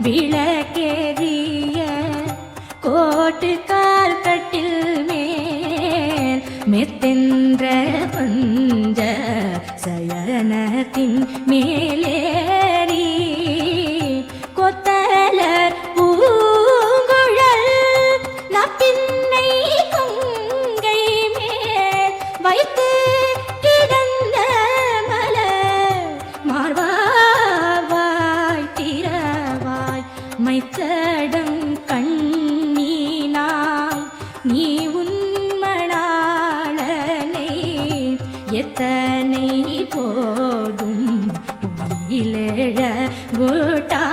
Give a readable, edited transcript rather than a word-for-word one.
விளக்கேறிய கோட்டு கால் கட்டில் மேல் மெத்தென்ற பஞ்ச சயனத்தின் மேலேறி கொத்தலர் பூங்குழல் நப்பின்னை கொங்கை மேல் வைத்து கிடந்த மலர் மார்வாய் திரவாய் மைத்தடம் கண்ணீனாய் நீ உன்மணாளனை எத்தனை போதும் இளழ கூட்டா